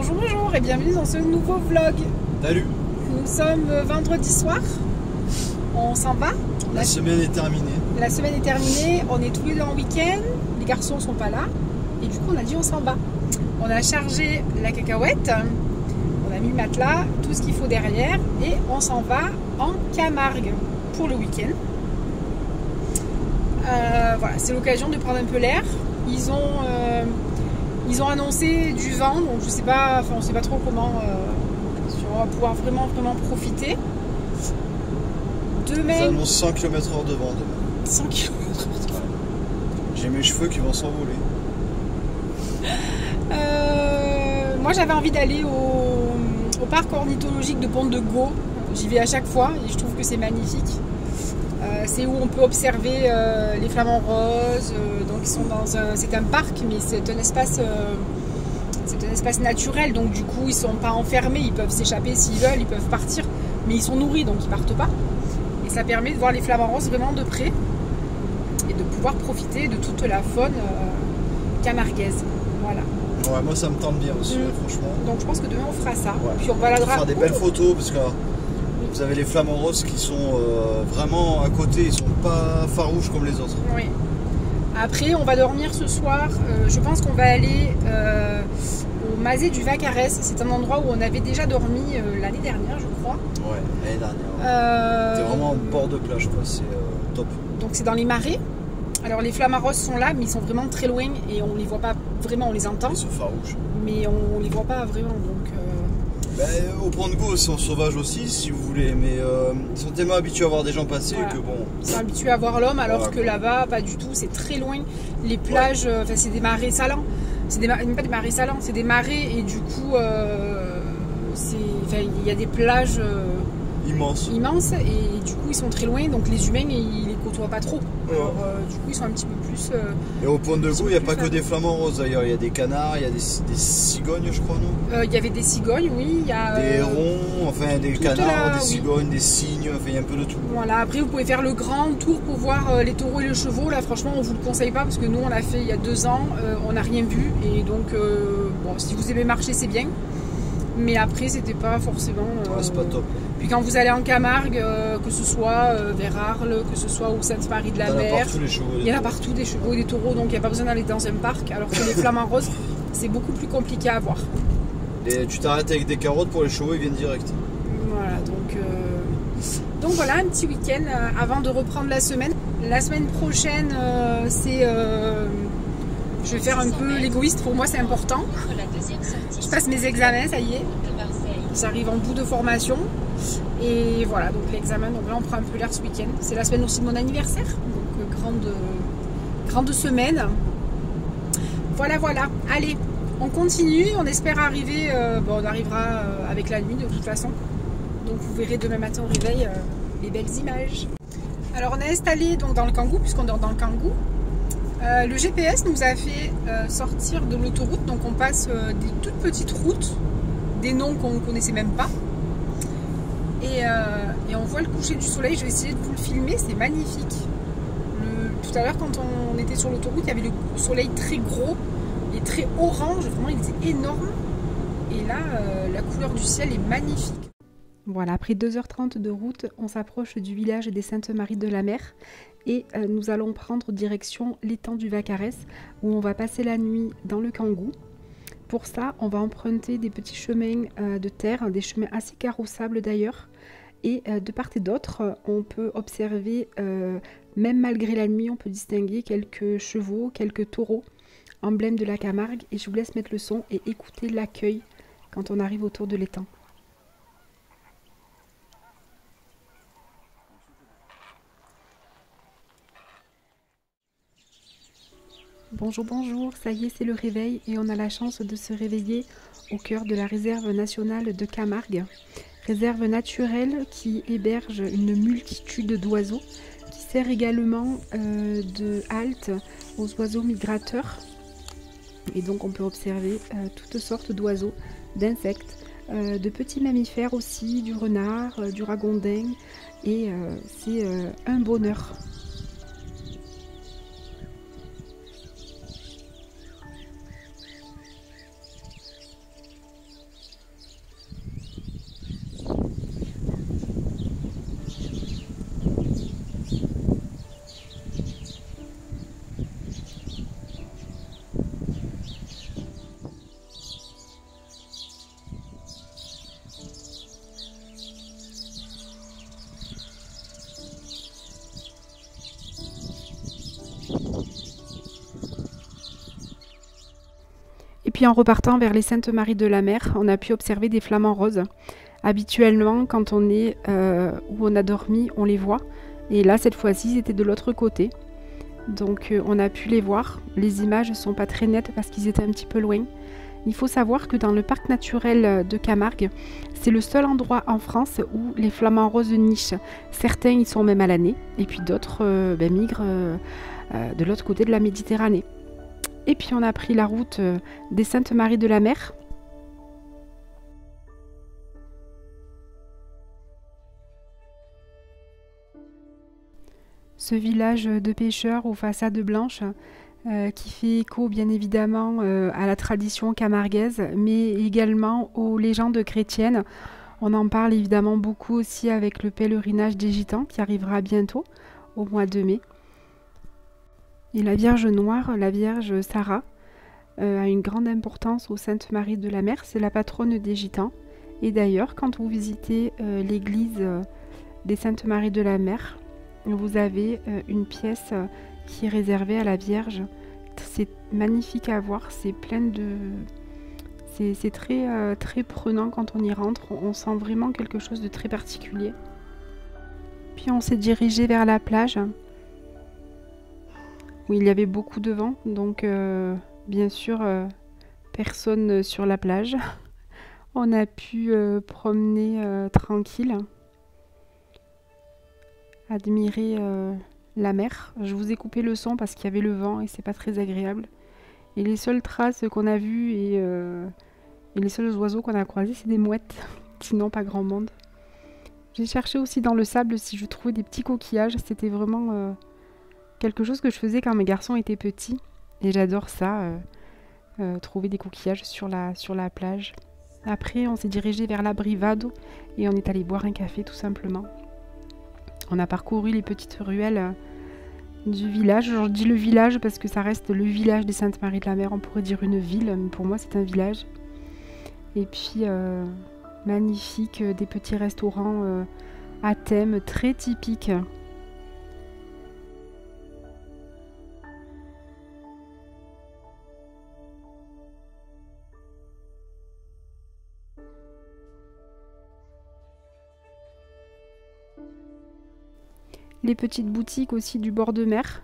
Bonjour, bonjour et bienvenue dans ce nouveau vlog. Salut. Nous sommes vendredi soir, on s'en va. La semaine est terminée. La semaine est terminée, on est tous les deux en week-end, les garçons sont pas là et du coup on a dit on s'en va. On a chargé la cacahuète, on a mis le matelas, tout ce qu'il faut derrière et on s'en va en Camargue pour le week-end. Voilà, c'est l'occasion de prendre un peu l'air. Ils ont annoncé du vent, donc je sais pas, enfin on sait pas trop comment on va pouvoir vraiment profiter. Ils annoncent 100 km/h de vent demain. 100 km/h. J'ai mes cheveux qui vont s'envoler. Moi j'avais envie d'aller au parc ornithologique de Pont-de-Gau. J'y vais à chaque fois et je trouve que c'est magnifique. C'est où on peut observer les flamants roses. Donc ils sont c'est un parc, mais c'est un espace naturel. Donc du coup ils sont pas enfermés, ils peuvent s'échapper s'ils veulent, ils peuvent partir, mais ils sont nourris donc ils partent pas. Et ça permet de voir les flamants roses vraiment de près et de pouvoir profiter de toute la faune camarguaise. Voilà. Ouais, moi ça me tente bien aussi, franchement. Donc je pense que demain on fera ça. Ouais. Puis on baladera. Faire des belles photos parce que vous avez les flamants roses qui sont vraiment à côté, ils sont pas farouches comme les autres. Oui. Après, on va dormir ce soir. Je pense qu'on va aller au Mazet du Vaccarès. C'est un endroit où on avait déjà dormi l'année dernière, je crois. Ouais, l'année dernière. C'était vraiment en bord de plage, quoi. C'est top. Donc c'est dans les marais. Alors les flamants roses sont là, mais ils sont vraiment très loin et on les voit pas vraiment. On les entend. Ils sont farouches. Mais on les voit pas vraiment. Donc. Au Pont-de-Gau, ils sont sauvages aussi, si vous voulez, mais ils sont tellement habitués à voir des gens passer que bon. Ils sont habitués à voir l'homme, alors que là-bas, pas du tout, c'est très loin. Les plages, c'est des marais salants. C'est pas des marais salants, c'est des marais, et du coup, il y a des plages immenses, et du coup, ils sont très loin, donc les humains, ils les côtoient pas trop. Alors, du coup, ils sont un petit peu plus. Et au Pont-de-Gau, il n'y a pas que des flamants roses d'ailleurs, il y a des canards, il y a des cigognes, je crois, non? Il y avait des cigognes, oui. Il y a, des hérons, enfin des canards, des cigognes, des cygnes, enfin il y a un peu de tout. Voilà, après vous pouvez faire le grand tour pour voir les taureaux et les chevaux. Là, franchement, on vous le conseille pas parce que nous, on l'a fait il y a 2 ans, on n'a rien vu. Et donc, bon, si vous aimez marcher, c'est bien. Mais après, c'était pas forcément. C'est pas top. Puis quand vous allez en Camargue, que ce soit vers Arles, que ce soit au Sainte-Marie-de-la-Mer, il y en a partout des chevaux et des taureaux, donc il n'y a pas besoin d'aller dans un parc. Alors que les flamants roses, c'est beaucoup plus compliqué à voir. Et tu t'arrêtes avec des carottes pour les chevaux, ils viennent direct. Voilà, donc voilà, un petit week-end avant de reprendre la semaine. La semaine prochaine, je vais faire un peu l'égoïste, pour moi c'est important. Je passe mes examens, ça y est. J'arrive en bout de formation. Et voilà, donc l'examen, donc là on prend un peu l'air ce week-end. C'est la semaine aussi de mon anniversaire, donc grande semaine. Voilà. Allez, on continue, on espère arriver, on arrivera avec la nuit de toute façon. Donc vous verrez demain matin au réveil les belles images. Alors on est installé donc dans le Kangoo, puisqu'on dort dans le Kangoo. Le GPS nous a fait sortir de l'autoroute, donc on passe des toutes petites routes, des noms qu'on ne connaissait même pas. Et on voit le coucher du soleil, je vais essayer de vous le filmer, c'est magnifique. Tout à l'heure quand on était sur l'autoroute, il y avait le soleil très gros et très orange, vraiment il était énorme. Et là, la couleur du ciel est magnifique. Voilà, après 2h30 de route, on s'approche du village des Sainte-Marie-de-la-Mer et nous allons prendre direction l'étang du Vaccarès où on va passer la nuit dans le Kangoo. Pour ça, on va emprunter des petits chemins de terre, des chemins assez carrossables d'ailleurs. Et de part et d'autre, on peut observer, même malgré la nuit, on peut distinguer quelques chevaux, quelques taureaux, emblème de la Camargue. Et je vous laisse mettre le son et écouter l'accueil quand on arrive autour de l'étang. Bonjour, ça y est, c'est le réveil et on a la chance de se réveiller au cœur de la réserve nationale de Camargue. Réserve naturelle qui héberge une multitude d'oiseaux, qui sert également de halte aux oiseaux migrateurs. Et donc on peut observer toutes sortes d'oiseaux, d'insectes, de petits mammifères aussi, du renard, du ragondin, et c'est un bonheur. puis en repartant vers les Saintes-Maries de la Mer, on a pu observer des flamants roses. Habituellement, quand on est où on a dormi, on les voit. Et là, cette fois-ci, c'était de l'autre côté. Donc on a pu les voir. Les images ne sont pas très nettes parce qu'ils étaient un petit peu loin. Il faut savoir que dans le parc naturel de Camargue, c'est le seul endroit en France où les flamants roses nichent. Certains y sont même à l'année, et puis d'autres migrent de l'autre côté de la Méditerranée. Et puis on a pris la route des Saintes-Maries de la Mer. Ce village de pêcheurs aux façades blanches qui fait écho bien évidemment à la tradition camarguaise, mais également aux légendes chrétiennes. On en parle évidemment beaucoup aussi avec le pèlerinage des Gitans qui arrivera bientôt, au mois de mai. Et la Vierge Noire, la Vierge Sarah, a une grande importance aux Saintes Maries de la Mer, c'est la patronne des Gitans. Et d'ailleurs, quand vous visitez l'église des Saintes Maries de la Mer, vous avez une pièce qui est réservée à la Vierge. C'est magnifique à voir, c'est plein de... C'est très, très prenant quand on y rentre, on sent vraiment quelque chose de très particulier. Puis on s'est dirigé vers la plage, où il y avait beaucoup de vent, donc bien sûr personne sur la plage. On a pu promener tranquille, admirer la mer. Je vous ai coupé le son parce qu'il y avait le vent et c'est pas très agréable. Et les seules traces qu'on a vues et les seuls oiseaux qu'on a croisés, c'est des mouettes. Sinon, pas grand monde. J'ai cherché aussi dans le sable si je trouvais des petits coquillages. C'était vraiment quelque chose que je faisais quand mes garçons étaient petits. Et j'adore ça, trouver des coquillages sur la plage. Après, on s'est dirigé vers la Brivado et on est allé boire un café tout simplement. On a parcouru les petites ruelles du village. Je dis le village parce que ça reste le village des Saintes-Maries de la Mer. On pourrait dire une ville, mais pour moi c'est un village. Et puis magnifique, des petits restaurants à thème très typiques. Les petites boutiques aussi du bord de mer.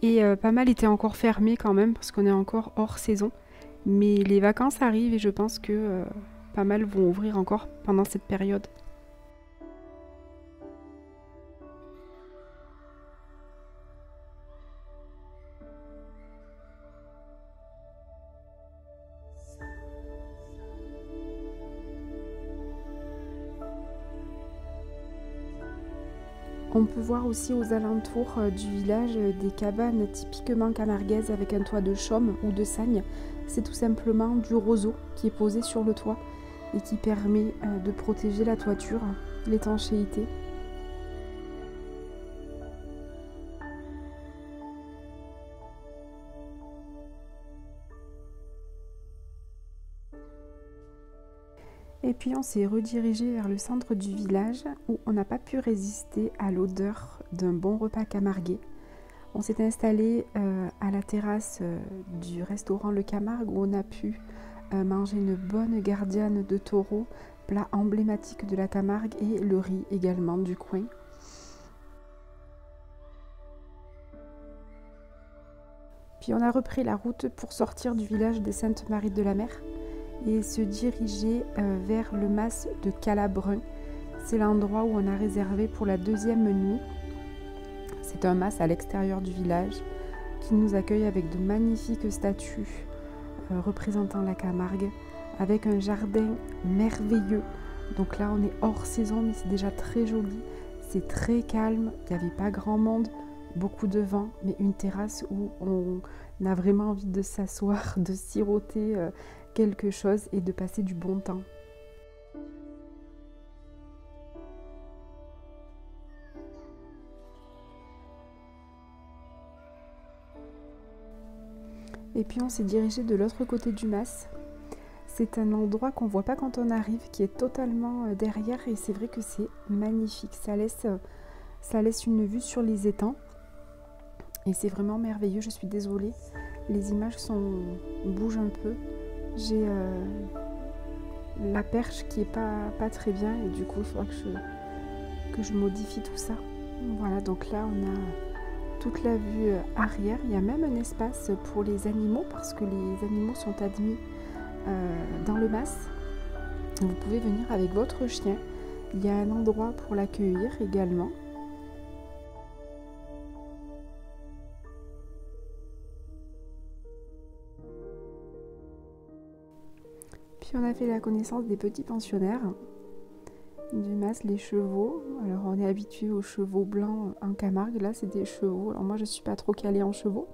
Et pas mal étaient encore fermées quand même parce qu'on est encore hors saison. Mais les vacances arrivent et je pense que pas mal vont ouvrir encore pendant cette période. On peut voir aussi aux alentours du village des cabanes typiquement camarguaises avec un toit de chaume ou de sagne. C'est tout simplement du roseau qui est posé sur le toit et qui permet de protéger la toiture, l'étanchéité. Et puis on s'est redirigé vers le centre du village où on n'a pas pu résister à l'odeur d'un bon repas camarguais. On s'est installé à la terrasse du restaurant Le Camargue où on a pu manger une bonne gardiane de taureau, plat emblématique de la Camargue, et le riz également du coin. Puis on a repris la route pour sortir du village des Saintes-Maries de la Mer et se diriger vers le mas de Calabrun. C'est l'endroit où on a réservé pour la deuxième nuit. C'est un mas à l'extérieur du village qui nous accueille avec de magnifiques statues représentant la Camargue, avec un jardin merveilleux. Donc là on est hors saison mais c'est déjà très joli, c'est très calme, il n'y avait pas grand monde, beaucoup de vent, mais une terrasse où on a vraiment envie de s'asseoir, de siroter quelque chose et de passer du bon temps. Et puis on s'est dirigé de l'autre côté du mas. C'est un endroit qu'on ne voit pas quand on arrive, qui est totalement derrière, et c'est vrai que c'est magnifique. Ça laisse une vue sur les étangs et c'est vraiment merveilleux. Je suis désolée, les images bougent un peu J'ai la perche qui est pas très bien et du coup il faudra que je modifie tout ça. Voilà, donc là on a toute la vue arrière. Il y a même un espace pour les animaux parce que les animaux sont admis dans le mas. Vous pouvez venir avec votre chien. Il y a un endroit pour l'accueillir également. Puis on a fait la connaissance des petits pensionnaires du mas, les chevaux. Alors on est habitué aux chevaux blancs en Camargue, là c'est des chevaux. Alors moi je suis pas trop calée en chevaux.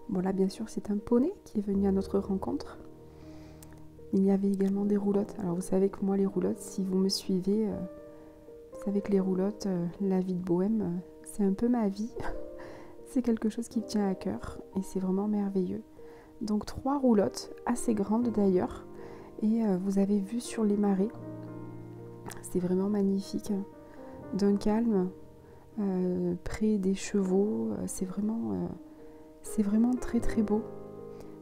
Bon là bien sûr c'est un poney qui est venu à notre rencontre. Il y avait également des roulottes. Alors vous savez que moi les roulottes, si vous me suivez, vous savez que les roulottes, la vie de bohème, c'est un peu ma vie. C'est quelque chose qui me tient à cœur et c'est vraiment merveilleux. Donc 3 roulottes, assez grandes d'ailleurs. Et vous avez vu sur les marais, c'est vraiment magnifique, d'un calme, près des chevaux, c'est vraiment très très beau.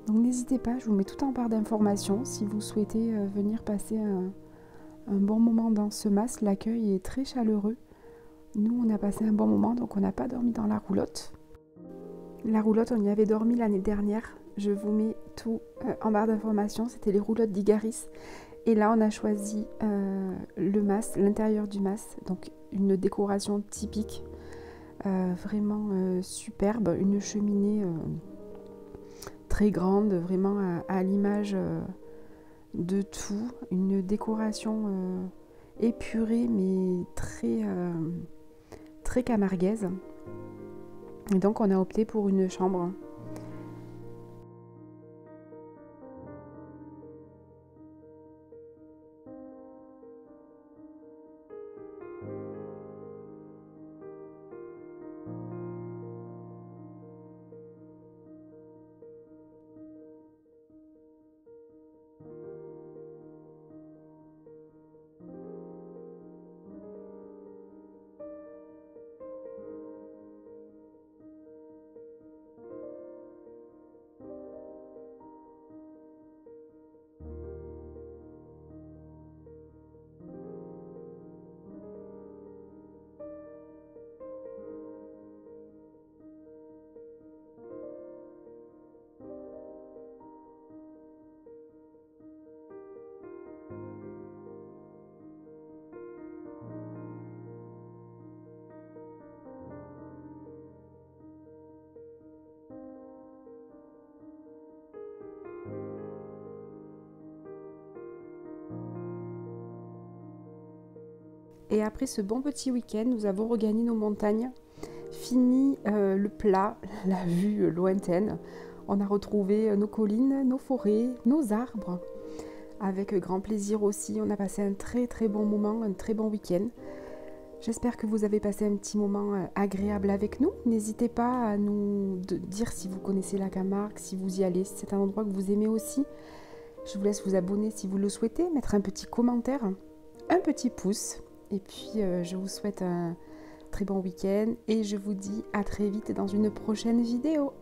Donc n'hésitez pas, je vous mets tout en barre d'informations si vous souhaitez venir passer un bon moment dans ce mas. L'accueil est très chaleureux. Nous on a passé un bon moment, donc on n'a pas dormi dans la roulotte. La roulotte, on y avait dormi l'année dernière. Je vous mets tout en barre d'informations. C'était les roulottes d'Igaris. Et là, on a choisi le mas, l'intérieur du mas. Donc, une décoration typique, vraiment superbe. Une cheminée très grande, vraiment à l'image de tout. Une décoration épurée, mais très camarguaise. Et donc, on a opté pour une chambre. Et après ce bon petit week-end, nous avons regagné nos montagnes, fini le plat, la vue lointaine. On a retrouvé nos collines, nos forêts, nos arbres. Avec grand plaisir aussi, on a passé un très très bon moment, un très bon week-end. J'espère que vous avez passé un petit moment agréable avec nous. N'hésitez pas à nous dire si vous connaissez la Camargue, si vous y allez, si c'est un endroit que vous aimez aussi. Je vous laisse vous abonner si vous le souhaitez, mettre un petit commentaire, un petit pouce. Et puis je vous souhaite un très bon week-end et je vous dis à très vite dans une prochaine vidéo.